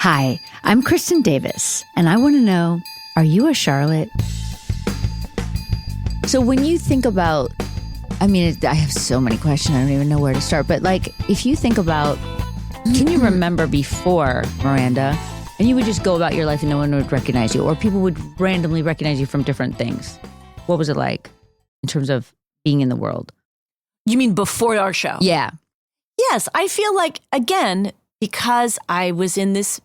Hi, I'm Kristen Davis, and I want to know, are you a Charlotte? So when you think about, I have so many questions, I don't even know where to start, but like, if you think about, can you remember before Miranda, and you would just go about your life and no one would recognize you, or people would randomly recognize you from different things? What was it like in terms of being in the world? You mean before our show? Yeah. Yes, I feel like, again, because I was in this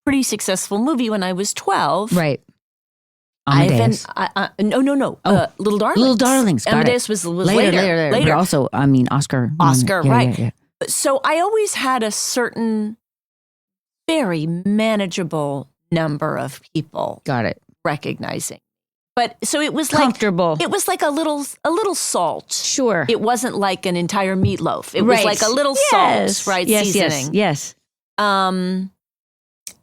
pretty successful movie when I was 12. Right. Amadeus. No. Little Darlings. Little Darlings. Got Amadeus it. was later. But also, Oscar. Oscar, Yeah, right. Yeah. So I always had a certain very manageable number of people Got it. recognizing. But so it was Comfortable. It was like a little salt. Sure. It wasn't like an entire meatloaf. It was like a little salt, right? Yes, seasoning. Yes.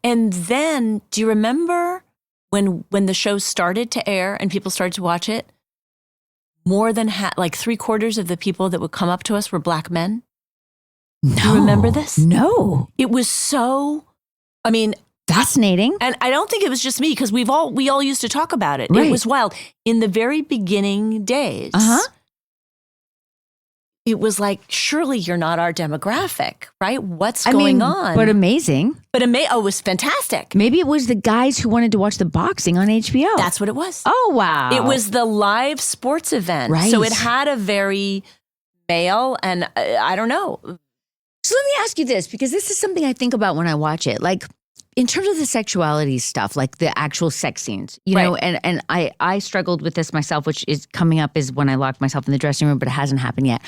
And then, do you remember when the show started to air and people started to watch it? More than like 3/4 of the people that would come up to us were Black men. No. Do you remember this? No. It was so, Fascinating. and I don't think it was just me because we all used to talk about it. Right. It was wild. In the very beginning days, it was like, surely you're not our demographic, right? What's going on? But amazing. It was fantastic. Maybe it was the guys who wanted to watch the boxing on HBO. That's what it was. Oh, wow. It was the live sports event. Right. So it had a very male and I don't know. So let me ask you this, because this is something I think about when I watch it. Like, in terms of the sexuality stuff, like the actual sex scenes, you know, and I struggled with this myself, which is coming up is when I locked myself in the dressing room, but it hasn't happened yet.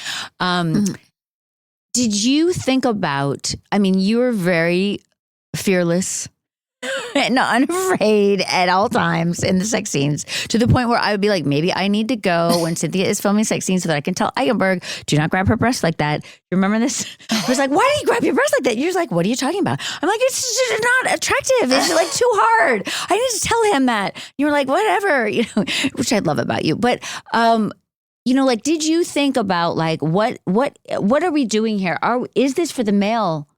Did you think about, you were very fearless and unafraid at all times in the sex scenes, to the point where I would be like, maybe I need to go when Cynthia is filming sex scenes so that I can tell Eichenberg, do not grab her breast like that. You remember this? I was like, why do you grab your breast like that? You're just like, what are you talking about? I'm like, it's just not attractive. It's like too hard. I need to tell him that. You were like, whatever, which I love about you. But, like, did you think about like, what are we doing here? Is this for the male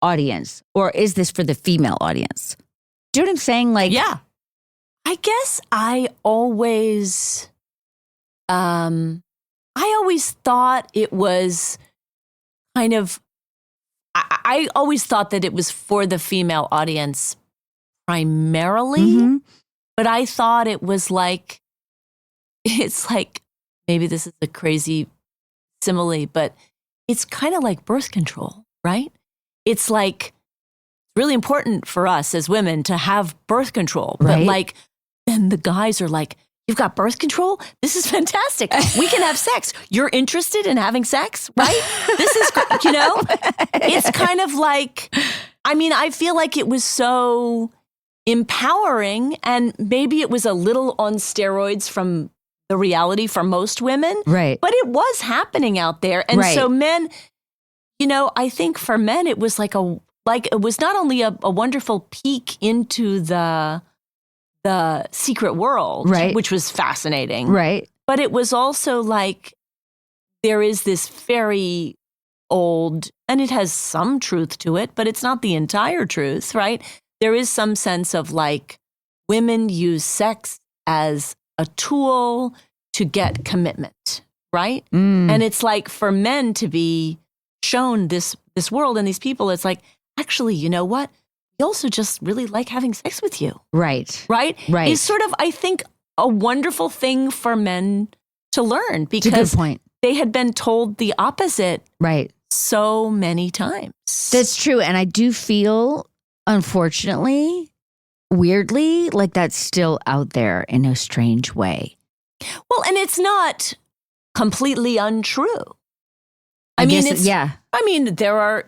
audience or is this for the female audience? Do you know what I'm saying? Like, yeah, I guess I always thought it was kind of, I always thought that it was for the female audience primarily, but I thought it was like, it's like, maybe this is a crazy simile, but it's kind of like birth control, right? It's like, really important for us as women to have birth control. Right. But like, then the guys are like, you've got birth control? This is fantastic. We can have sex. You're interested in having sex, right? This is, it's kind of like, I feel like it was so empowering, and maybe it was a little on steroids from the reality for most women. Right. But it was happening out there. And so men, I think for men, it was like it was not only a wonderful peek into the secret world, right, which was fascinating, right, but it was also like there is this very old, and it has some truth to it, but it's not the entire truth, right? There is some sense of like women use sex as a tool to get commitment, right? And it's like for men to be shown this world and these people, it's like, actually, you know what? We also just really like having sex with you. Right. Right? Right. Is sort of, I think, a wonderful thing for men to learn, because it's a good point. They had been told the opposite so many times. That's true. And I do feel, unfortunately, weirdly, like that's still out there in a strange way. Well, and it's not completely untrue. There are,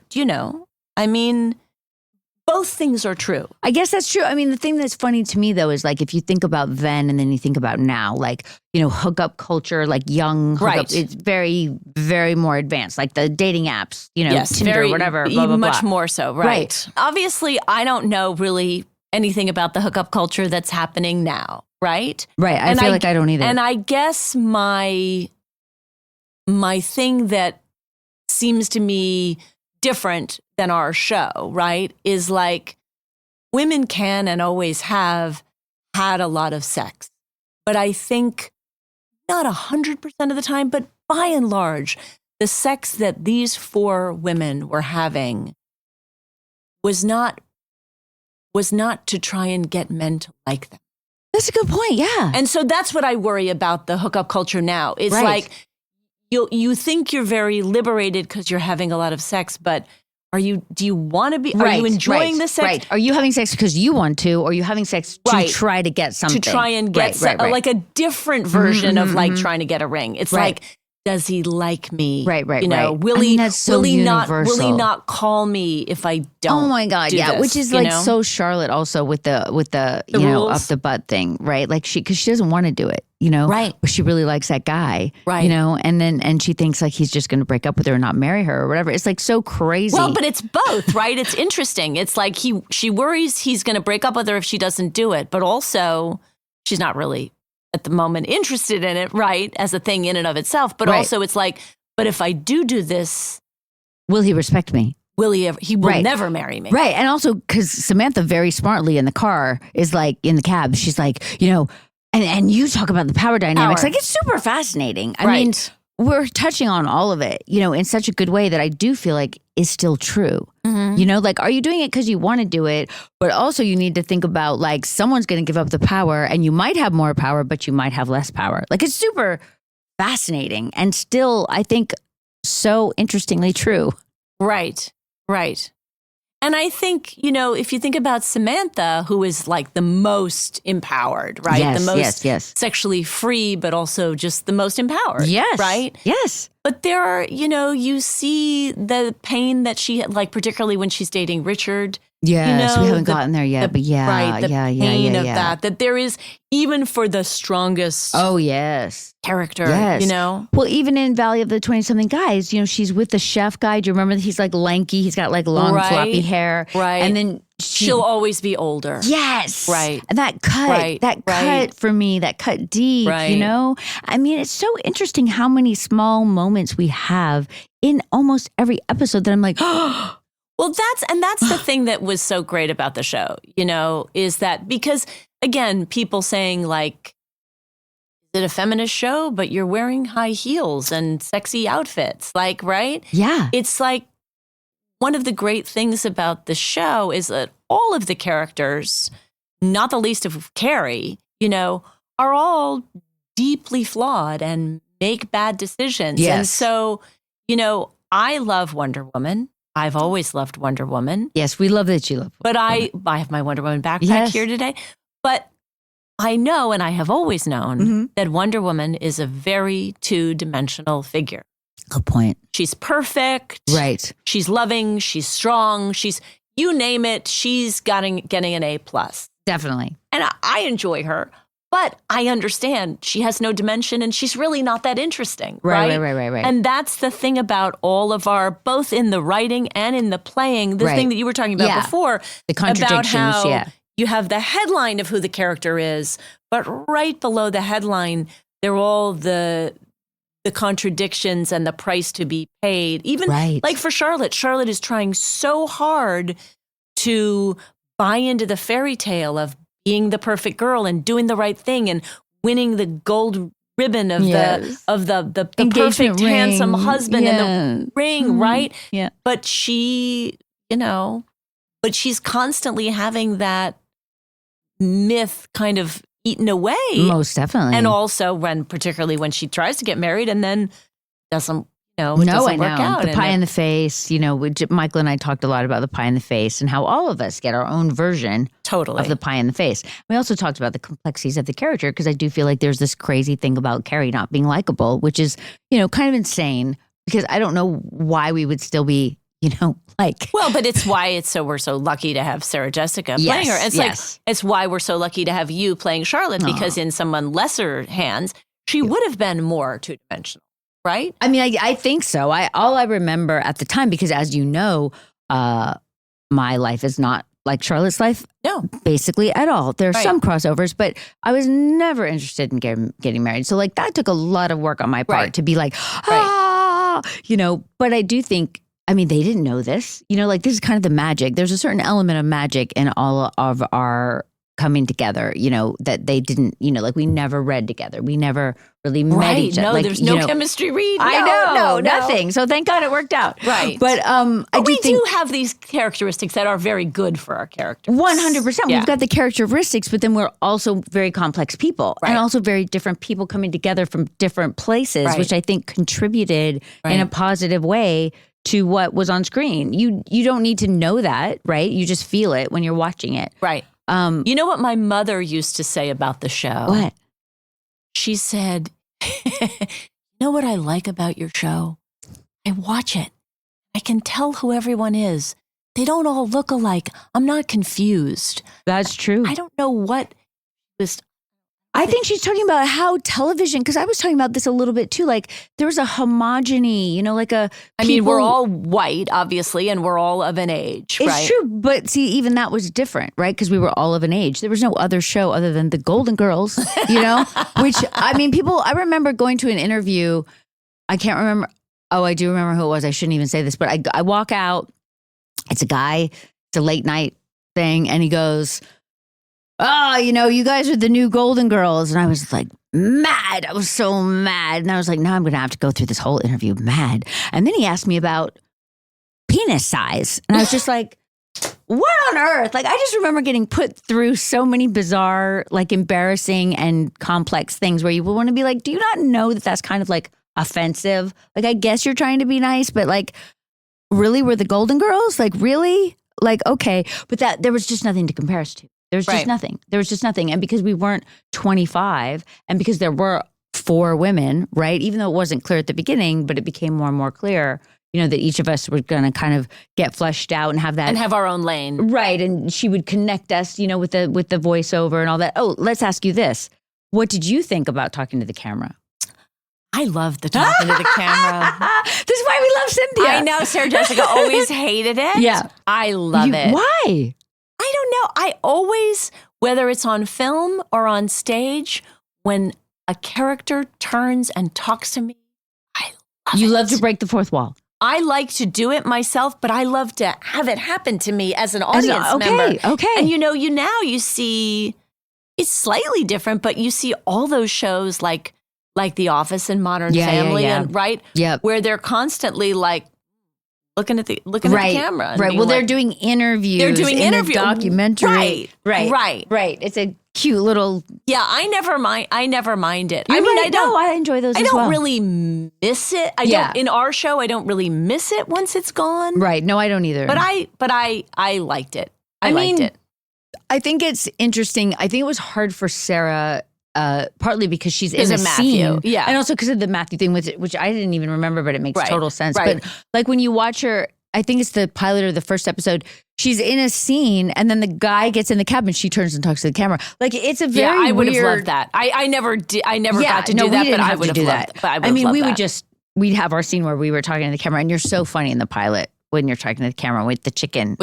both things are true. I guess that's true. The thing that's funny to me, though, is like if you think about then and then you think about now, like, hookup culture, like young hookup, it's very, very more advanced, like the dating apps, yes, Tinder, very, whatever, blah, blah, much blah. more so, right? Obviously, I don't know really anything about the hookup culture that's happening now, right? Right. I feel like I don't either. And I guess my thing that seems to me different than our show, right, is like women can and always have had a lot of sex. But I think not 100% of the time, but by and large, the sex that these 4 women were having was not to try and get men to like them. That's a good point. Yeah. And so that's what I worry about the hookup culture now. It's like you think you're very liberated because you're having a lot of sex, but do you want to be, are you enjoying the sex? Right. Are you having sex because you want to, or are you having sex to try to get something? To try and get like a different version of like trying to get a ring. It's like, does he like me? Right. You know, will he not call me if I don't? Oh my God, yeah. This, which is like so Charlotte also with the you know, up the butt thing, right? Like because she doesn't want to do it, you know, right? But she really likes that guy, right? You know, and she thinks like he's just going to break up with her and not marry her or whatever. It's like so crazy. Well, but it's both, right? It's interesting. It's like she worries he's going to break up with her if she doesn't do it, but also she's not really at the moment interested in it, right? As a thing in and of itself. But also it's like, but if I do this, will he respect me? Will he ever? He will never marry me. Right. And also because Samantha very smartly in the car is like in the cab, she's like, you know, and you talk about the power dynamics. Like it's super fascinating. I mean, we're touching on all of it, you know, in such a good way that I do feel like is still true. You know, like, are you doing it because you want to do it? But also you need to think about like someone's going to give up the power and you might have more power, but you might have less power. Like it's super fascinating and still, I think, so interestingly true. Right. And I think, you know, if you think about Samantha, who is like the most empowered, right? Yes, the most sexually free, but also just the most empowered. Yes. Right? Yes. But there are, you know, you see the pain that she had, like particularly when she's dating Richard. Yes, you know, we haven't gotten there yet, but the pain of that there is even for the strongest character, you know? Well, even in Valley of the 20-something guys, you know, she's with the chef guy. Do you remember that he's like lanky? He's got like long floppy hair. Right. And then she'll always be older. Yes. Right. And that cut for me, that cut deep, you know? I mean, it's so interesting how many small moments we have in almost every episode that I'm like, oh, well, that's the thing that was so great about the show, you know, is that because, again, people saying like, is it a feminist show, but you're wearing high heels and sexy outfits, like, right? Yeah. It's like one of the great things about the show is that all of the characters, not the least of Carrie, you know, are all deeply flawed and make bad decisions. Yes. And so, you know, I love Wonder Woman. I've always loved Wonder Woman. Yes, we love that you love Wonder Woman. But I have my Wonder Woman backpack here today. But I know, and I have always known, that Wonder Woman is a very two-dimensional figure. Good point. She's perfect. Right. She's loving. She's strong. You name it, she's getting an A+. Definitely. And I enjoy her. But I understand she has no dimension and she's really not that interesting. Right. And that's the thing about all of our, both in the writing and in the playing, the thing that you were talking about before. The contradictions, about how you have the headline of who the character is, but right below the headline, they're all the contradictions and the price to be paid. Even like for Charlotte is trying so hard to buy into the fairy tale of being the perfect girl and doing the right thing and winning the gold ribbon of the perfect ring. Handsome husband and the ring, right? Yeah. But she, you know, she's constantly having that myth kind of eaten away. Most definitely. And also particularly when she tries to get married and then doesn't work out. The pie in the face, you know, Michael and I talked a lot about the pie in the face and how all of us get our own version of the pie in the face. We also talked about the complexities of the character because I do feel like there's this crazy thing about Carrie not being likable, which is, you know, kind of insane because I don't know why we would still be, you know, like. Well, but it's why we're so lucky to have Sarah Jessica playing her. It's like, it's why we're so lucky to have you playing Charlotte because in someone lesser hands, she would have been more two-dimensional. Right? I mean, I think so. All I remember at the time, because as you know, my life is not like Charlotte's life. No. Basically at all. There are some crossovers, but I was never interested in getting married. So like that took a lot of work on my part to be like, you know, but I do think, I mean, they didn't know this. Like this is kind of the magic. There's a certain element of magic in all of our coming together, that they didn't, like we never read together. We never really met each other. No, like, there's no chemistry read. No, nothing. So thank God it worked out. Right. But we do have these characteristics that are very good for our characters. 100%. We've got the characteristics, but then we're also very complex people and also very different people coming together from different places, which I think contributed in a positive way to what was on screen. You don't need to know that, right? You just feel it when you're watching it. Right. You know what my mother used to say about the show? What? She said, you know what I like about your show? I watch it. I can tell who everyone is. They don't all look alike. I'm not confused. That's true. I don't know what was... I think she's talking about how television, because I was talking about this a little bit too, like there was a homogeny, like a... I mean, we're all white, obviously, and we're all of an age, right? It's true, but see, even that was different, right? Because we were all of an age. There was no other show other than the Golden Girls, which, I mean, I remember going to an interview, I can't remember, I do remember who it was, I shouldn't even say this, but I walk out, it's a guy, it's a late night thing, and he goes... you guys are the new Golden Girls. And I was like mad. I was so mad. And I was like, now I'm going to have to go through this whole interview mad. And then he asked me about penis size. And I was just like, what on earth? Like, I just remember getting put through so many bizarre, like embarrassing and complex things where you will want to be like, do you not know that that's kind of like offensive? Like, I guess you're trying to be nice, but like, really, we're the Golden Girls? Like, really? Like, okay. But there was just nothing to compare us to. There's just nothing. There was just nothing. And because we weren't 25 and because there were 4 women, right? Even though it wasn't clear at the beginning, but it became more and more clear, that each of us were going to kind of get fleshed out and have that. And have our own lane. Right. And she would connect us, with the voiceover and all that. Oh, let's ask you this. What did you think about talking to the camera? I love the talking to the camera. This is why we love Cynthia. I know Sarah Jessica always hated it. Yeah. I love it. Why? I don't know. I always, whether it's on film or on stage, when a character turns and talks to me, I love it. You love to break the fourth wall. I like to do it myself, but I love to have it happen to me as an audience member. Okay. And you see, it's slightly different, but you see all those shows like The Office and Modern Family, and where they're constently like, looking at the camera. Right. Well, they're doing interviews. They're doing in the documentary. Right. It's a cute little. Yeah, I never mind it. I enjoy those. I don't really miss it. I don't. In our show, I don't really miss it once it's gone. Right. No, I don't either. But I liked it. I liked it. I think it's interesting. I think it was hard for Sarah. Partly because she's in a scene, and also because of the Matthew thing, which I didn't even remember, but it makes total sense. But like when you watch her, I think it's the pilot or the first episode. She's in a scene, and then the guy gets in the cab, and she turns and talks to the camera. Like it's a very I would have weird... loved that. I never did. I never got to do that, but I would have loved that. I mean, we'd have our scene where we were talking to the camera, and you're so funny in the pilot when you're talking to the camera with the chicken.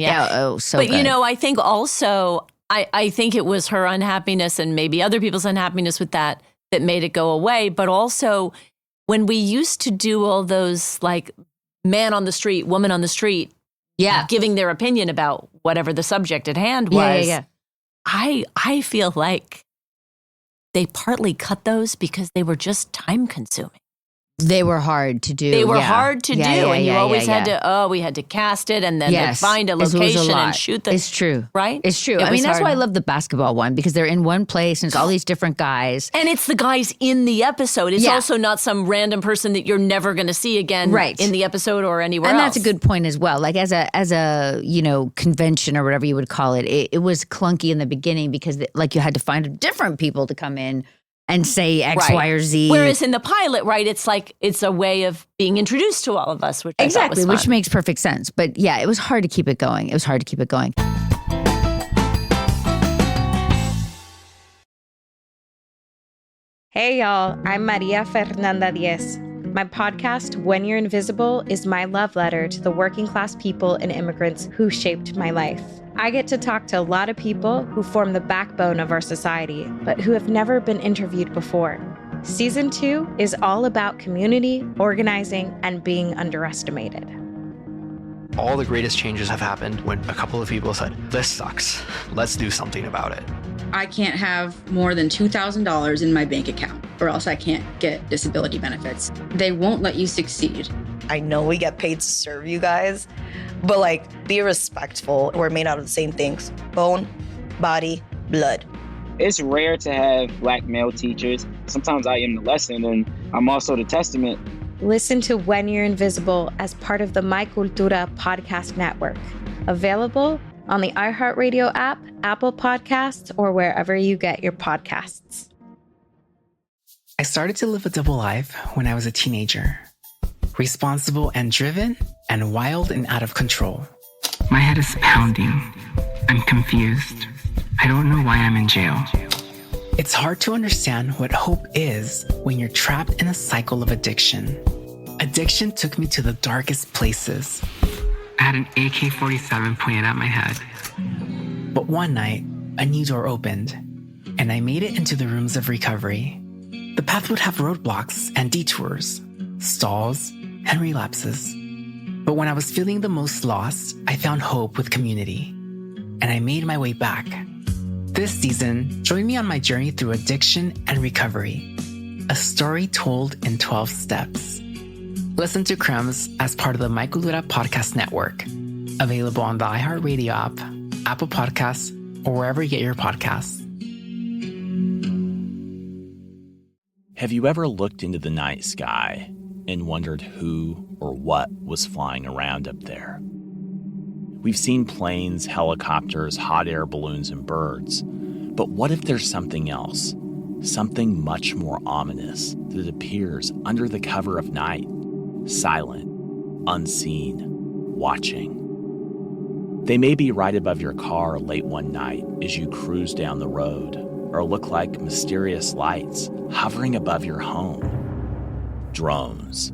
Yeah. Oh, so But good. I think also. I think it was her unhappiness and maybe other people's unhappiness with that made it go away. But also when we used to do all those like man on the street, woman on the street, giving their opinion about whatever the subject at hand was, I feel like they partly cut those because they were just time consuming. They were hard to do. They were hard to do. And you always had to, we had to cast it and then find a location and shoot the... It's true. Right? It's true. I mean, that's why I love the basketball one, because they're in one place and it's all these different guys. And it's the guys in the episode. It's also not some random person that you're never going to see again in the episode or anywhere else. And that's a good point as well. Like as a convention or whatever you would call it, it was clunky in the beginning because like you had to find different people to come in and say X, Y, or Z. Whereas in the pilot, it's like it's a way of being introduced to all of us, which I thought was fun. Which makes perfect sense. But yeah, it was hard to keep it going. Hey y'all, I'm Maria Fernanda Diez. My podcast, When You're Invisible, is my love letter to the working class people and immigrants who shaped my life. I get to talk to a lot of people who form the backbone of our society, but who have never been interviewed before. Season 2 is all about community, organizing, and being underestimated. All the greatest changes have happened when a couple of people said, this sucks. Let's do something about it. I can't have more than $2,000 in my bank account or else I can't get disability benefits. They won't let you succeed. I know we get paid to serve you guys, but like, be respectful. We're made out of the same things: bone, body, blood. It's rare to have Black male teachers. Sometimes I am the lesson and I'm also the testament. Listen to When You're Invisible as part of the My Cultura podcast network. Available on the iHeartRadio app, Apple Podcasts, or wherever you get your podcasts. I started to live a double life when I was a teenager. Responsible and driven, and wild and out of control. My head is pounding. I'm confused. I don't know why I'm in jail. It's hard to understand what hope is when you're trapped in a cycle of addiction. Addiction took me to the darkest places. I had an AK-47 pointed at my head. But one night, a new door opened, and I made it into the rooms of recovery. The path would have roadblocks and detours, stalls, and relapses. But when I was feeling the most lost, I found hope with community, and I made my way back. This season, join me on my journey through addiction and recovery. A story told in 12 steps. Listen to Crumbs as part of the My Cultura podcast network. Available on the iHeartRadio app, Apple Podcasts, or wherever you get your podcasts. Have you ever looked into the night sky and wondered who or what was flying around up there? We've seen planes, helicopters, hot air balloons, and birds. But what if there's something else? Something much more ominous that appears under the cover of night, silent, unseen, watching. They may be right above your car late one night as you cruise down the road, or look like mysterious lights hovering above your home. Drones.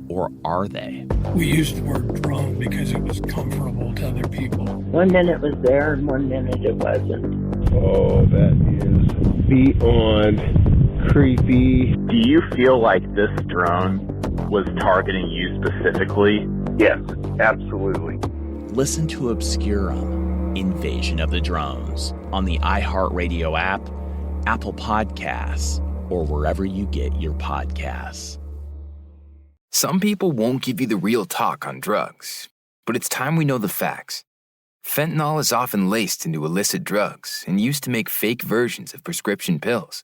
Or are they? We used the word drone because it was comfortable to other people. 1 minute it was there and 1 minute it wasn't. Oh, that is beyond creepy. Do you feel like this drone was targeting you specifically? Yes, absolutely. Listen to Obscurum, Invasion of the Drones, on the iHeartRadio app, Apple Podcasts, or wherever you get your podcasts. Some people won't give you the real talk on drugs, but it's time we know the facts. Fentanyl is often laced into illicit drugs and used to make fake versions of prescription pills.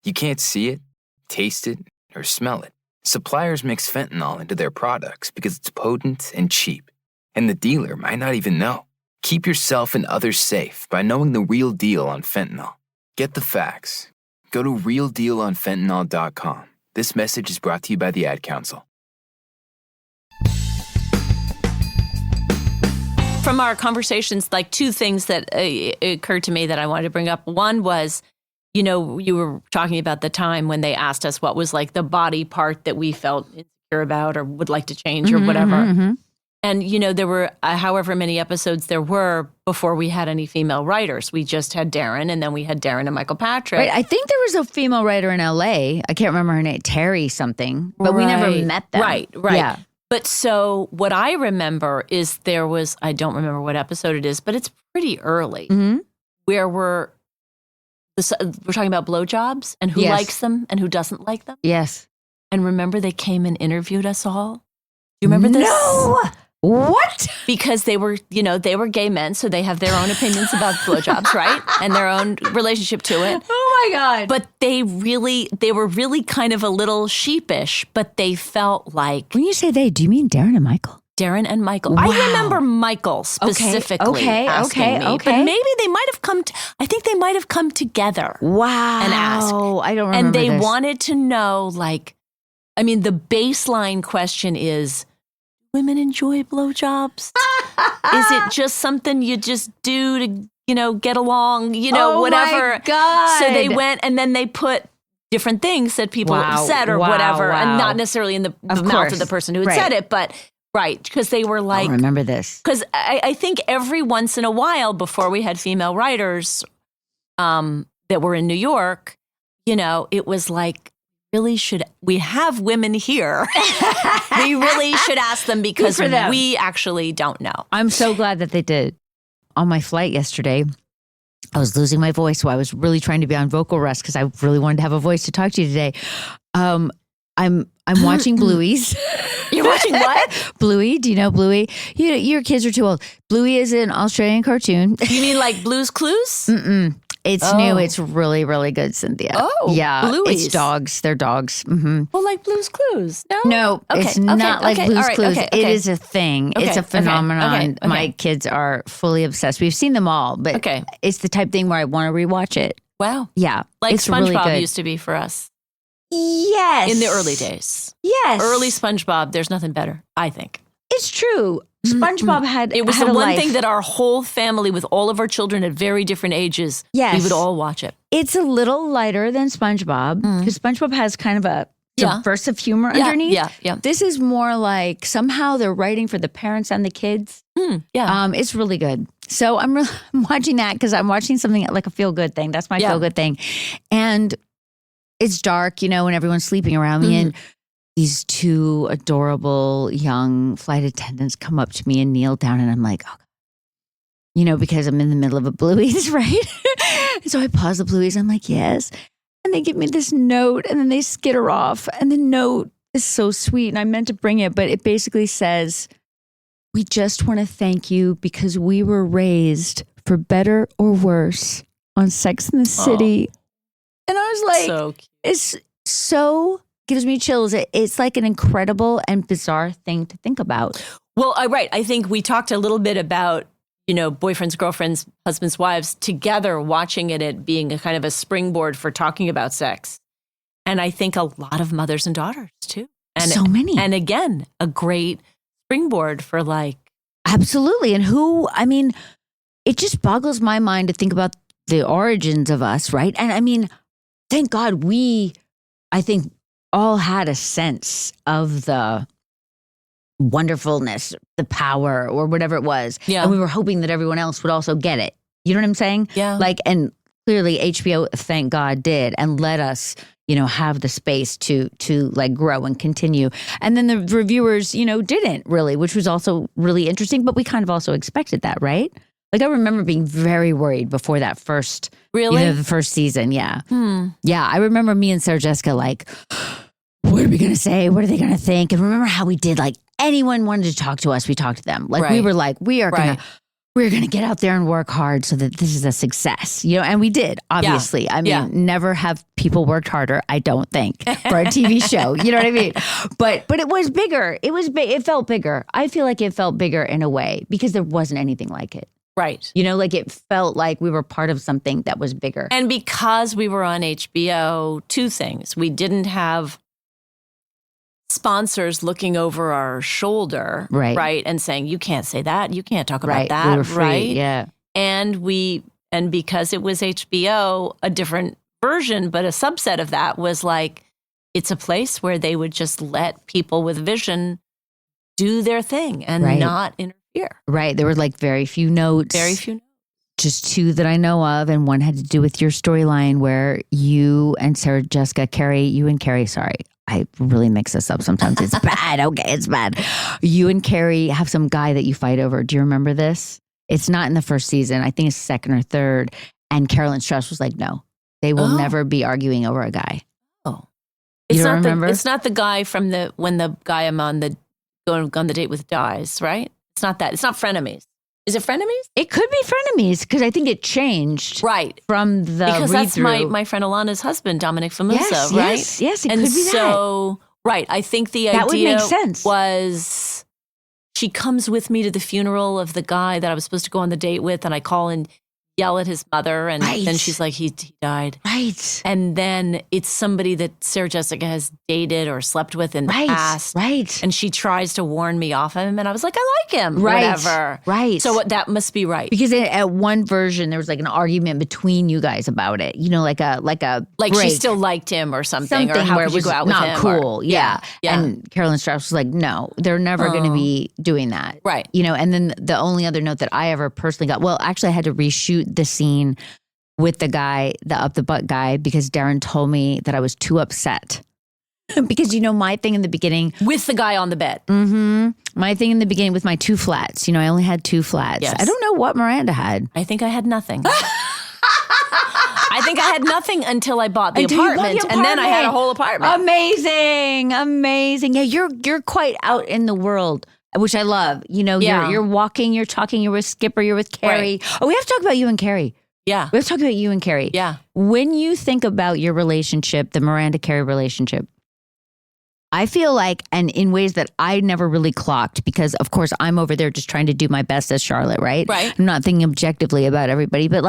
You can't see it, taste it, or smell it. Suppliers mix fentanyl into their products because it's potent and cheap, and the dealer might not even know. Keep yourself and others safe by knowing the real deal on fentanyl. Get the facts. Go to realdealonfentanyl.com. This message is brought to you by the Ad Council. From our conversations, like two things that occurred to me that I wanted to bring up. One was, you know, you were talking about the time when they asked us what was like the body part that we felt insecure about or would like to change or whatever. Mm-hmm. And, you know, there were however many episodes there were before we had any female writers. We just had Darren, and then we had Darren and Michael Patrick. Right. I think there was a female writer in LA. I can't remember her name, Terry something, but we never met them. Right. Yeah. But so what I remember is there was, I don't remember what episode it is, but it's pretty early, where we're talking about blowjobs and who likes them and who doesn't like them. Yes. And remember they came and interviewed us all? Do you remember this? No! What? Because they were, you know, they were gay men, so they have their own opinions about blowjobs, right? And their own relationship to it. Oh my God. But they were really kind of a little sheepish, but they felt like. When you say they, do you mean Darren and Michael? Darren and Michael. Wow. I remember Michael specifically asking me, but maybe they might have come, I think they might have come together. Wow. And asked. I don't remember And they this. wanted to know, like, I mean, the baseline question is, women enjoy blowjobs? Is it just something you just do to, you know, get along, you know, whatever? My God. So they went and then they put different things that people said or whatever, and not necessarily in the mouth of the person who had said it, but because they were like, I remember this. Because I think every once in a while before we had female writers that were in New York, you know, it was like we have women here. We really should ask them because we actually don't know. I'm so glad that they did. On my flight yesterday, I was losing my voice, so I was really trying to be on vocal rest because I really wanted to have a voice to talk to you today. I'm watching Bluey's. You're watching what? Bluey. Do you know Bluey? Your kids are too old. Bluey is an Australian cartoon. You mean like Blue's Clues? Mm-mm. It's new. It's really, really good, Cynthia. Oh, yeah. Bluey's. It's dogs. They're dogs. Mm-hmm. Well, like Blue's Clues. No, it's not like Blue's Clues. Okay. It is a thing. It's a phenomenon. Okay. My kids are fully obsessed. We've seen them all, but it's the type of thing where I want to rewatch it. Wow. Yeah. Like it's SpongeBob really good. used to be for us. Yes. In the early days. Yes. Early SpongeBob, there's nothing better, I think. It's true. SpongeBob had It was had the a one life. thing that our whole family with all of our children at very different ages, we would all watch it. It's a little lighter than SpongeBob because SpongeBob has kind of a subversive humor underneath. Yeah. This is more like somehow they're writing for the parents and the kids. It's really good. So I'm watching that because I'm watching something like a feel-good thing. That's my feel-good thing. And it's dark, and everyone's sleeping around me. And these two adorable young flight attendants come up to me and kneel down. And I'm like, oh, because I'm in the middle of a Bluey's, right? So I pause the Bluey's. I'm like, yes. And they give me this note and then they skitter off. And the note is so sweet. And I meant to bring it, but it basically says, we just want to thank you because we were raised for better or worse on Sex and the City. And I was like, so cute. It's so gives me chills. It's like an incredible and bizarre thing to think about. Well, right. I think we talked a little bit about, boyfriends, girlfriends, husbands, wives together watching it being a kind of a springboard for talking about sex. And I think a lot of mothers and daughters too. And so many. And again, a great springboard for Absolutely. And it just boggles my mind to think about the origins of us, right? And thank God I think all had a sense of the wonderfulness, the power, or whatever it was. Yeah. And we were hoping that everyone else would also get it. You know what I'm saying? Yeah. And clearly HBO, thank God, did and let us, have the space to grow and continue. And then the reviewers, didn't really, which was also really interesting. But we kind of also expected that, right? I remember being very worried before that first, the first season. Yeah. Yeah. I remember me and Sarah Jessica, what are we going to say? What are they going to think? And remember how we did, anyone wanted to talk to us, we talked to them. We were we're going to get out there and work hard so that this is a success, and we did, obviously. Never have people worked harder, I don't think, for a TV show. You know what I mean? But it was bigger. It felt bigger. I feel like it felt bigger in a way because there wasn't anything like it. Right. It felt like we were part of something that was bigger. And because we were on HBO, two things. We didn't have sponsors looking over our shoulder, right? And saying, you can't say that. You can't talk about that, we were free, right? Yeah. And because it was HBO, a different version, but a subset of that was it's a place where they would just let people with vision do their thing and not interfere. Right. There were very few notes. Very few notes. Just two that I know of. And one had to do with your storyline where you and Sarah Jessica, Carrie, sorry. I really mix this up sometimes. It's bad. Okay, it's bad. You and Carrie have some guy that you fight over. Do you remember this? It's not in the first season. I think it's second or third. And Carolyn Strauss was like, no, they will never be arguing over a guy. Oh. You don't remember? It's not the guy from when the guy I'm on going on the date with dies, right? It's not that. It's not frenemies. Is it frenemies? It could be frenemies because I think it changed from the because read-through. That's my friend Alana's husband, Dominic Famusa, right? Yes, it and could be so, that. Right, I think the that idea would make sense. Was she comes with me to the funeral of the guy that I was supposed to go on the date with, and I call and yell at his mother, and then she's like, he died. Right. And then it's somebody that Sarah Jessica has dated or slept with in the past. Right. And she tries to warn me off him, and I was like, I like him. Right. Whatever. Right. So that must be right. Because at one version, there was an argument between you guys about it. Like she break. still liked him or something or how where could it you was go out with not him? cool. Yeah. Yeah. And Carolyn Strauss was like, no, they're never going to be doing that. Right. And then the only other note that I ever personally got, well, actually I had to reshoot the scene with the guy, the up the butt guy, because Darren told me that I was too upset Because my thing in the beginning with the guy on the bed. My thing in the beginning with my 2 flats. I only had 2 flats. Yes. I don't know what Miranda had. I think I had nothing. I think I had nothing until I bought the apartment, and then I had a whole apartment. Amazing. Yeah, you're quite out in the world, which I love. You're walking, you're talking, you're with Skipper, you're with Carrie. Right. Oh, we have to talk about you and Carrie. Yeah. We have to talk about you and Carrie. Yeah. When you think about your relationship, the Miranda-Carrie relationship, I feel like, and in ways that I never really clocked, because of course I'm over there just trying to do my best as Charlotte, right? Right. I'm not thinking objectively about everybody, but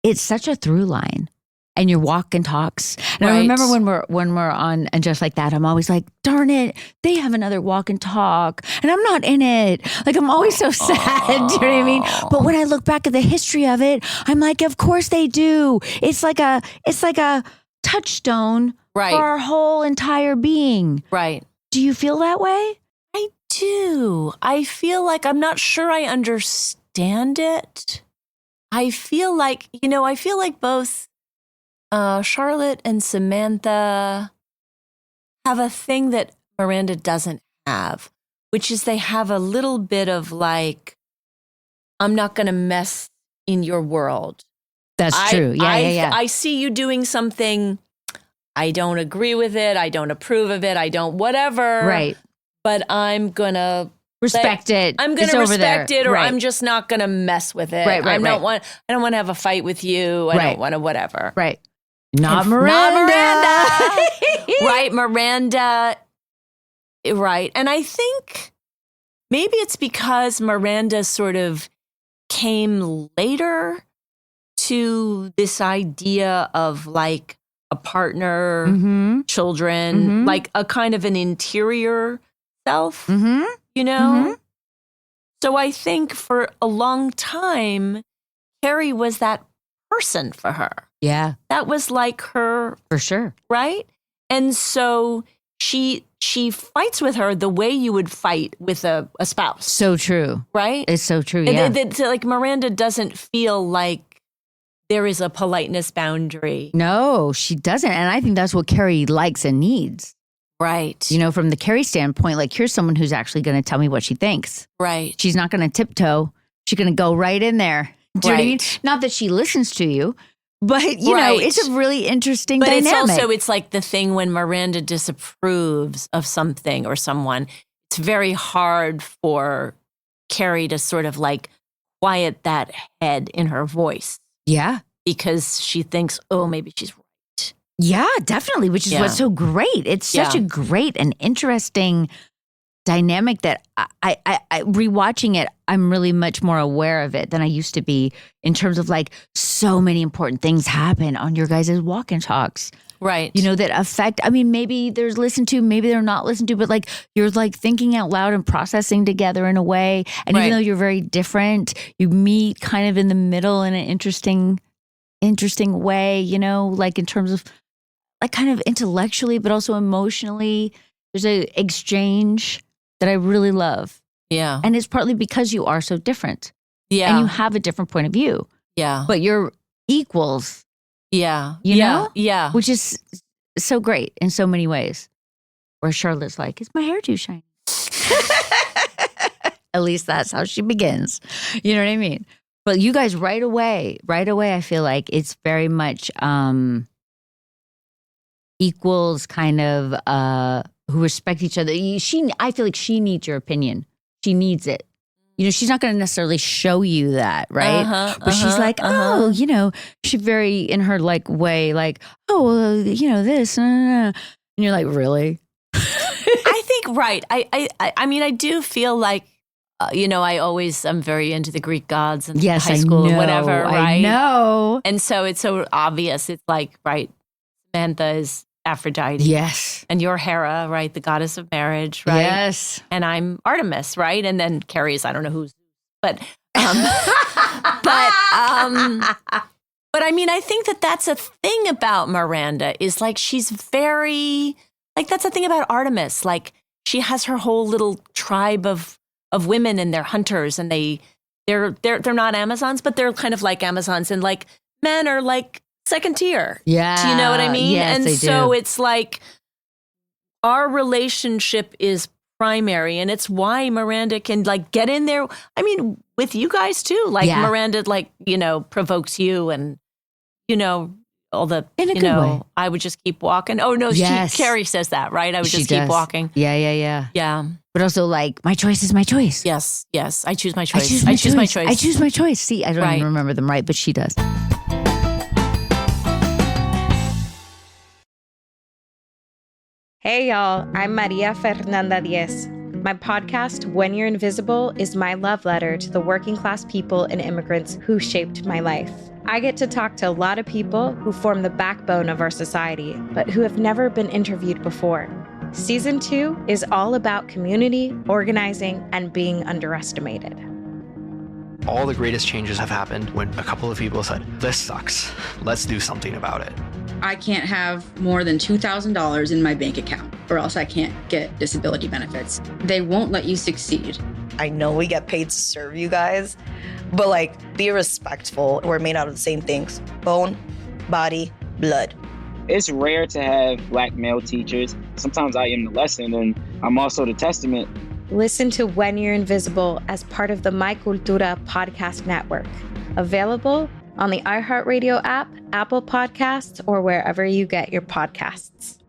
it's such a through line. And your walk and talks. And I remember when we're on And Just Like That, I'm always like, darn it, they have another walk and talk. And I'm not in it. I'm always so sad. Do you know what I mean? But when I look back at the history of it, I'm like, of course they do. It's like a touchstone for our whole entire being. Right. Do you feel that way? I do. I feel like I'm not sure I understand it. I feel like both Charlotte and Samantha have a thing that Miranda doesn't have, which is they have a little bit of I'm not going to mess in your world. That's true. Yeah. I see you doing something. I don't agree with it. I don't approve of it. I don't whatever. Right. But I'm going to respect it. I'm going to respect it, or right. I'm just not going to mess with it. Right. I don't want to have a fight with you. I don't want to whatever. Right. Not Miranda. Right, Miranda. Right. And I think maybe it's because Miranda sort of came later to this idea of a partner, children, a kind of an interior self, So I think for a long time, Carrie was that person for her. Yeah. That was her. For sure. Right? And so she fights with her the way you would fight with a spouse. So true. Right? It's so true, yeah. Miranda doesn't feel like there is a politeness boundary. No, she doesn't. And I think that's what Carrie likes and needs. Right. From the Carrie standpoint, here's someone who's actually going to tell me what she thinks. Right. She's not going to tiptoe. She's going to go right in there. Do you know what I mean? Not that she listens to you, but it's a really interesting dynamic. It's the thing when Miranda disapproves of something or someone, it's very hard for Carrie to sort of quiet that head in her voice. Yeah. Because she thinks, oh, maybe she's right. Yeah, definitely, which is what's so great. It's such a great and interesting dynamic that I rewatching it, I'm really much more aware of it than I used to be in terms of so many important things happen on your guys' walk and talks. Right. That affect, maybe there's listened to, maybe they're not listened to, but you're thinking out loud and processing together in a way. And even though you're very different, you meet kind of in the middle in an interesting way, in terms of kind of intellectually, but also emotionally. There's an exchange that I really love. Yeah. And it's partly because you are so different. Yeah. And you have a different point of view. Yeah. But you're equals. Yeah. You know? Yeah. Which is so great in so many ways. Where Charlotte's is my hair too shiny? At least that's how she begins. You know what I mean? But you guys right away, I feel like it's very much equals kind of who respect each other. I feel like she needs your opinion. She needs it. She's not going to necessarily show you that, right? But she's she's very in her way, this, and you're like, really? I think, right. I mean, I do feel I'm very into the Greek gods and high school and whatever, right? I know. And so it's so obvious. It's right, Samantha is Aphrodite. Yes. And you're Hera, right? The goddess of marriage, right? Yes. And I'm Artemis, right? And then Carrie's, I don't know who's, but I mean, I think that's a thing about Miranda is she's very, that's a thing about Artemis. She has her whole little tribe of women and they're hunters and they're not Amazons, but they're kind of like Amazons and men are second tier. Yeah. Do you know what I mean? Yes, and they so do. it's our relationship is primary, and it's why Miranda can like get in there. I mean, with you guys too. Like Miranda, like, provokes you, and all the in a good way. I would just keep walking. Oh no, Carrie says that, right? I would just keep walking. Yeah. But also, like, my choice is my choice. Yes. I choose my choice. I choose my choice. I choose my choice. See, I don't even remember them right, but she does. Hey y'all, I'm Maria Fernanda Diez. My podcast, When You're Invisible, is my love letter to the working class people and immigrants who shaped my life. I get to talk to a lot of people who form the backbone of our society, but who have never been interviewed before. Season 2 is all about community, organizing, and being underestimated. All the greatest changes have happened when a couple of people said, this sucks. Let's do something about it. I can't have more than $2,000 in my bank account, or else I can't get disability benefits. They won't let you succeed. I know we get paid to serve you guys, but like, be respectful. We're made out of the same things: bone, body, blood. It's rare to have Black male teachers. Sometimes I am the lesson, and I'm also the testament. Listen to When You're Invisible as part of the My Cultura podcast network. Available on the iHeartRadio app, Apple Podcasts, or wherever you get your podcasts.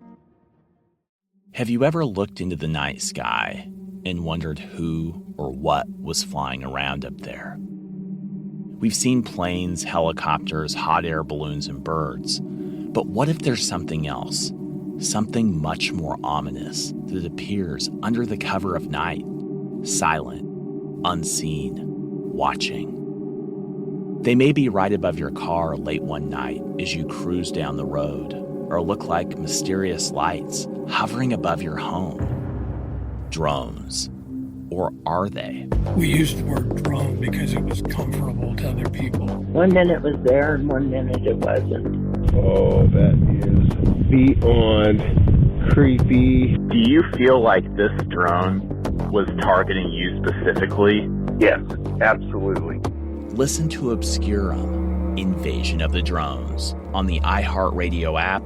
Have you ever looked into the night sky and wondered who or what was flying around up there? We've seen planes, helicopters, hot air balloons, and birds. But what if there's something else? Something much more ominous that appears under the cover of night, silent, unseen, watching. They may be right above your car late one night as you cruise down the road, or look like mysterious lights hovering above your home. Drones. Or are they? We used the word drone because it was comfortable to other people. 1 minute it was there and 1 minute it wasn't. Oh, that is beyond creepy. Do you feel like this drone was targeting you specifically? Yes, absolutely. Listen to Obscurum, Invasion of the Drones, on the iHeartRadio app,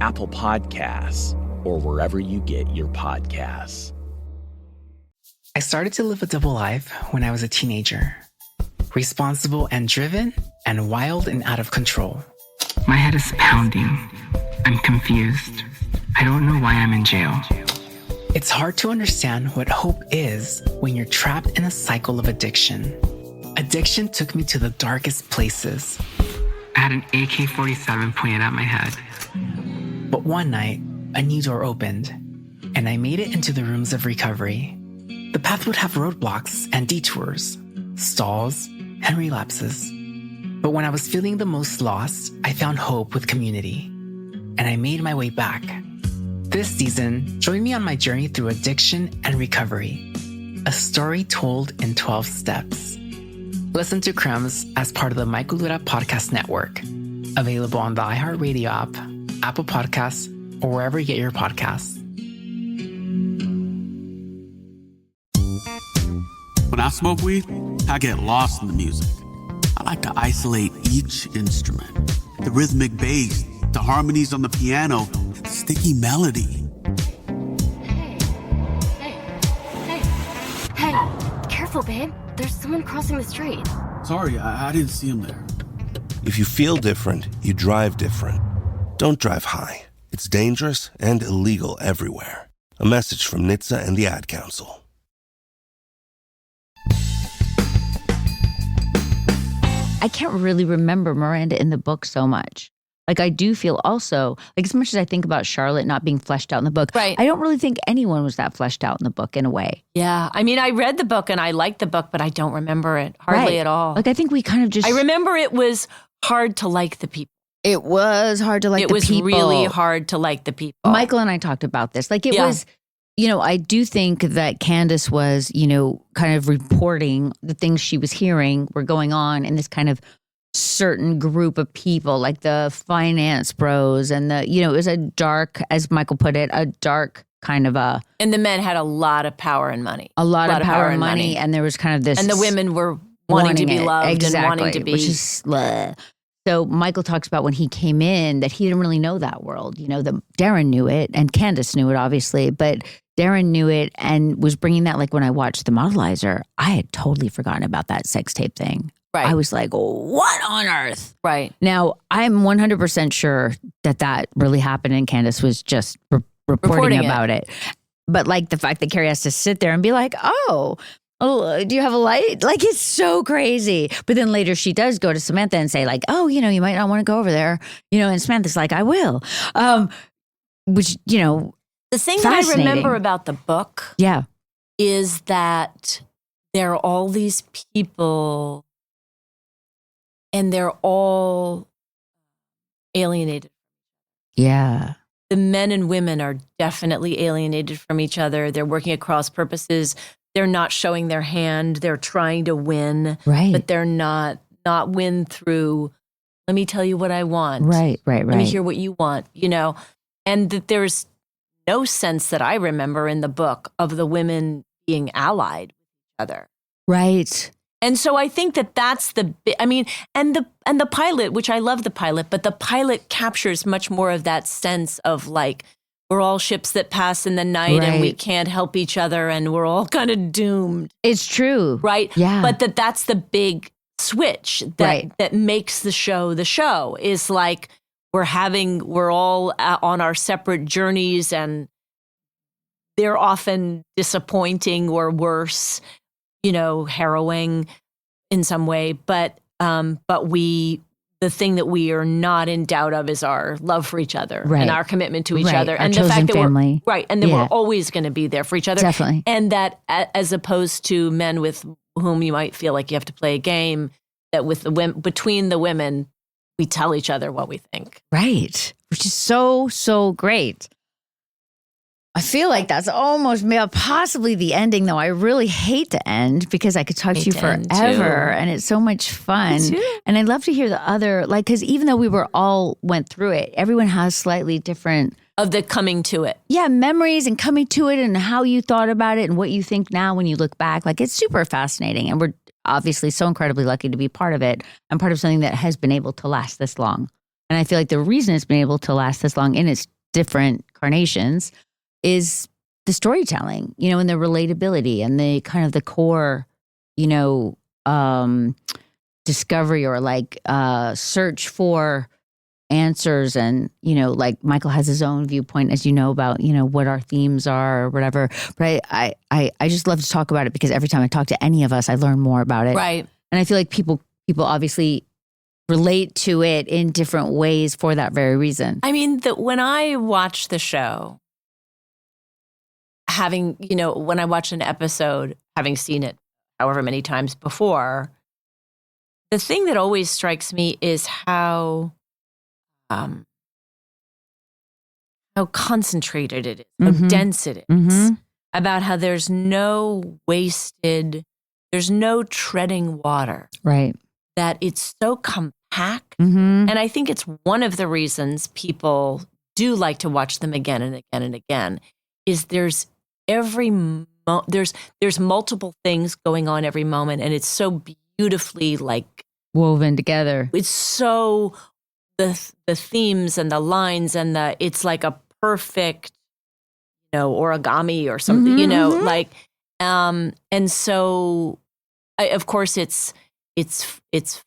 Apple Podcasts, or wherever you get your podcasts. I started to live a double life when I was a teenager. Responsible and driven, and wild and out of control. My head is pounding. I'm confused. I don't know why I'm in jail. It's hard to understand what hope is when you're trapped in a cycle of addiction. Addiction took me to the darkest places. I had an AK-47 pointed at my head. But one night, a new door opened, and I made it into the rooms of recovery. The path would have roadblocks and detours, stalls, and relapses. But when I was feeling the most lost, I found hope with community, and I made my way back. This season, join me on my journey through addiction and recovery. A story told in 12 steps. Listen to Crumbs as part of the My Cultura podcast network. Available on the iHeartRadio app, Apple Podcasts, or wherever you get your podcasts. When I smoke weed, I get lost in the music. I like to isolate each instrument. The rhythmic bass, the harmonies on the piano, the sticky melody. Hey, careful, babe. There's someone crossing the street. Sorry, I didn't see him there. If you feel different, you drive different. Don't drive high. It's dangerous and illegal everywhere. A message from NHTSA and the Ad Council. I can't really remember Miranda in the book so much. Like, I do feel also, like, as much as I think about Charlotte not being fleshed out in the book, right. I don't really think anyone was that fleshed out in the book in a way. Yeah. I mean, I read the book and I liked the book, but I don't remember it hardly at all. Like, I think we kind of just... I remember it was hard to like the people. It was hard to like the people. It was really hard to like the people. Michael and I talked about this. Like, it was... I do think that Candace was, kind of reporting the things she was hearing were going on in this kind of certain group of people, like the finance bros and it was a dark, as Michael put it, a dark kind of a... And the men had a lot of power and money. A lot of power and money. And there was kind of this... And the women were wanting to be loved and wanting to be... Which is... So Michael talks about when he came in that he didn't really know that world. You know, Darren knew it and Candace knew it, obviously, but Darren knew it and was bringing that. Like when I watched The Modelizer, I had totally forgotten about that sex tape thing. Right. I was like, what on earth? Right. Now, I'm 100% sure that really happened and Candace was just reporting about it. But like the fact that Carrie has to sit there and be like, oh, do you have a light? Like, it's so crazy. But then later she does go to Samantha and say like, oh, you know, you might not want to go over there. You know, and Samantha's like, I will. Which, you know, the thing that I remember about the book is that there are all these people and they're all alienated. Yeah. The men and women are definitely alienated from each other. They're working at cross purposes. They're not showing their hand. They're trying to win. Right. But they're not win through, let me tell you what I want. Right. Let me hear what you want, you know. And that there's no sense that I remember in the book of the women being allied with each other. Right. And so I think that's and the pilot, which I love the pilot, but the pilot captures much more of that sense of like, we're all ships that pass in the night and we can't help each other and we're all kind of doomed. It's true. Right? Yeah. But that's the big switch that makes the show is like, we're all on our separate journeys and they're often disappointing or worse, you know, harrowing in some way. But the thing that we are not in doubt of is our love for each other and our commitment to each other. Our and the fact that family. we're always going to be there for each other. Definitely. And that as opposed to men with whom you might feel like you have to play a game, that with between the women, we tell each other what we think. Right. Which is so, so great. I feel like that's almost possibly the ending, though. I really hate to end because I could talk to you forever and it's so much fun. And I'd love to hear the other, like, because even though we went through it, everyone has slightly different of the coming to it. Yeah, memories and coming to it and how you thought about it and what you think now when you look back. Like, it's super fascinating. And we're obviously so incredibly lucky to be part of it and part of something that has been able to last this long. And I feel like the reason it's been able to last this long in its different carnations is the storytelling, you know, and the relatability and the kind of the core, you know, discovery or like search for answers. And, you know, like Michael has his own viewpoint, as you know, about, you know, what our themes are or whatever. But I just love to talk about it because every time I talk to any of us, I learn more about it. Right. And I feel like people obviously relate to it in different ways for that very reason. I mean, when I watch the show, when I watch an episode, having seen it however many times before, the thing that always strikes me is how concentrated it is, how dense it is, about how there's no treading water. Right. That it's so compact. And I think it's one of the reasons people do like to watch them again and again and again, is there's multiple things going on every moment, and it's so beautifully like woven together. It's so the themes and the lines and it's like a perfect, you know, origami or something, you know, like and so of course it's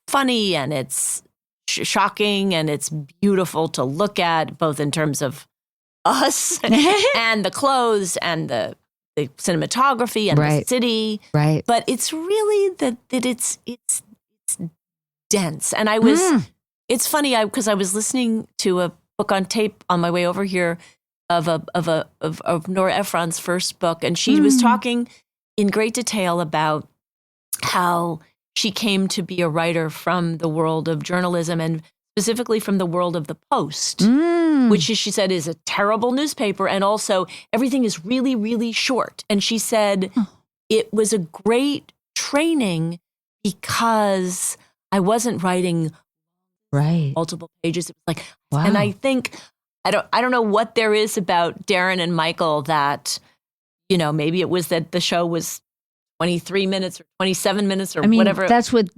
funny and it's shocking and it's beautiful to look at, both in terms of us and the clothes and the cinematography and the city. Right. But it's really that it's dense. And I was, it's funny because I was listening to a book on tape on my way over here of Nora Ephron's first book. And she was talking in great detail about how she came to be a writer from the world of journalism and specifically from the world of the Post, which she said is a terrible newspaper. And also everything is really, really short. And she said it was a great training because I wasn't writing multiple pages. It was like, and I think, I don't know what there is about Darren and Michael that, you know, maybe it was that the show was 23 minutes or 27 minutes or whatever. That's what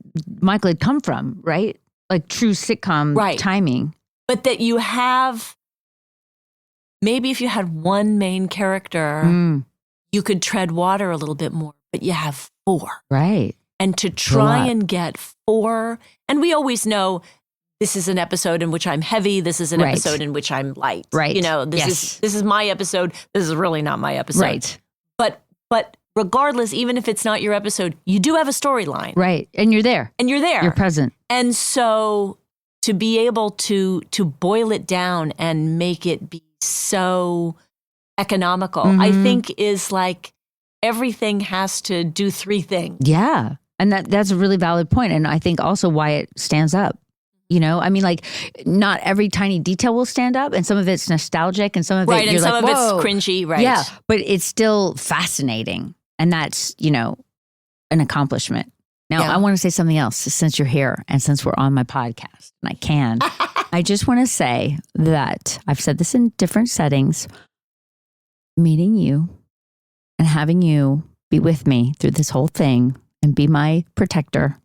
Michael had come from, right? like true sitcom timing. But that you have, maybe if you had one main character, you could tread water a little bit more, but you have 4. Right. And to try and get 4, and we always know this is an episode in which I'm heavy, this is an episode in which I'm light. Right. You know, this is my episode, this is really not my episode. Right. But regardless, even if it's not your episode, you do have a storyline. Right. And you're there. You're present. And so to be able to boil it down and make it be so economical, I think is like everything has to do 3 things. Yeah. And that's a really valid point. And I think also why it stands up. You know, I mean, like, not every tiny detail will stand up, and some of it's nostalgic, and some of it you're and some like, of whoa. it's cringy, right? Yeah, but it's still fascinating, and that's, you know, an accomplishment. Now, I want to say something else since you're here and since we're on my podcast, and I can. I just want to say that I've said this in different settings. Meeting you and having you be with me through this whole thing and be my protector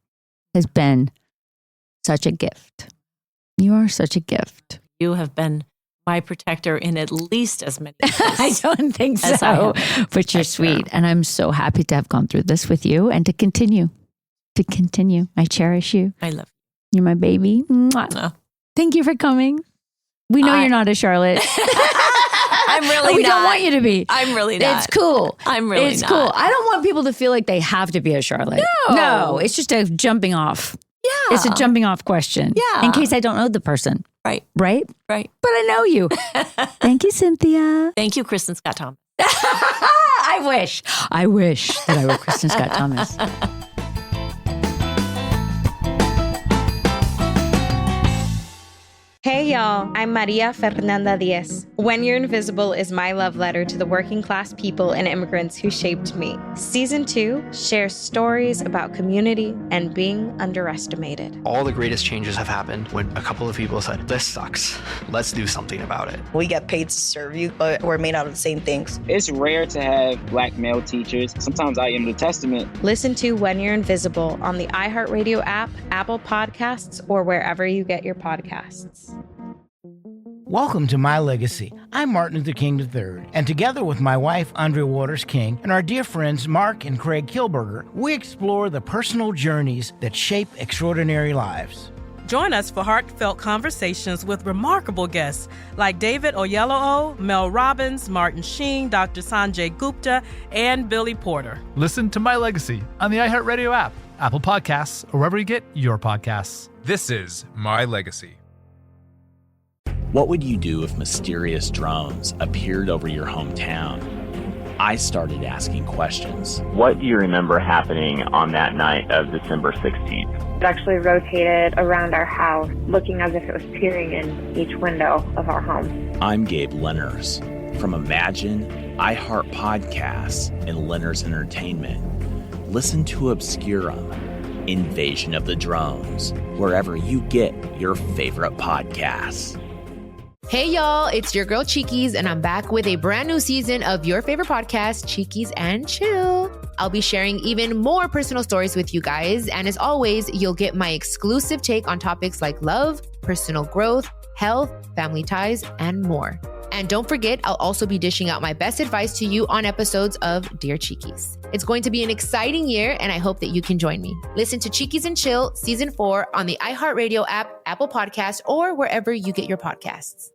has been such a gift. You are such a gift. You have been my protector in at least as many ways. I don't think so, but you're sweet. And I'm so happy to have gone through this with you and to continue. I cherish you. I love you. You're my baby. Mwah. No. Thank you for coming. We know you're not a Charlotte. I'm really we not. don't want you to be. I'm really not. It's cool. I'm really It's not. cool. I don't want people to feel like they have to be a Charlotte. No, it's just a jumping off. Yeah. It's a jumping off question. Yeah. In case I don't know the person. Right. Right? Right. But I know you. Thank you, Cynthia. Thank you, Kristin Scott Thomas. I wish that I were Kristin Scott Thomas. Hey y'all, I'm Maria Fernanda Diaz. When You're Invisible is my love letter to the working class people and immigrants who shaped me. Season 2 shares stories about community and being underestimated. All the greatest changes have happened when a couple of people said, this sucks. Let's do something about it. We get paid to serve you, but we're made out of the same things. It's rare to have Black male teachers. Sometimes I am the testament. Listen to When You're Invisible on the iHeartRadio app, Apple Podcasts, or wherever you get your podcasts. Welcome to My Legacy. I'm Martin Luther King III, and together with my wife, Andrea Waters King, and our dear friends Mark and Craig Kilberger, we explore the personal journeys that shape extraordinary lives. Join us for heartfelt conversations with remarkable guests like David Oyelowo, Mel Robbins, Martin Sheen, Dr. Sanjay Gupta, and Billy Porter. Listen to My Legacy on the iHeartRadio app, Apple Podcasts, or wherever you get your podcasts. This is My Legacy. What would you do if mysterious drones appeared over your hometown? I started asking questions. What do you remember happening on that night of December 16th? It actually rotated around our house, looking as if it was peering in each window of our home. I'm Gabe Lenners. From Imagine, iHeart Podcasts, and Lenners Entertainment, listen to Obscurum, Invasion of the Drones, wherever you get your favorite podcasts. Hey y'all, it's your girl Cheekies, and I'm back with a brand new season of your favorite podcast, Cheekies and Chill. I'll be sharing even more personal stories with you guys, and as always, you'll get my exclusive take on topics like love, personal growth, health, family ties, and more. And don't forget, I'll also be dishing out my best advice to you on episodes of Dear Cheekies. It's going to be an exciting year, and I hope that you can join me. Listen to Cheekies and Chill Season 4 on the iHeartRadio app, Apple Podcasts, or wherever you get your podcasts.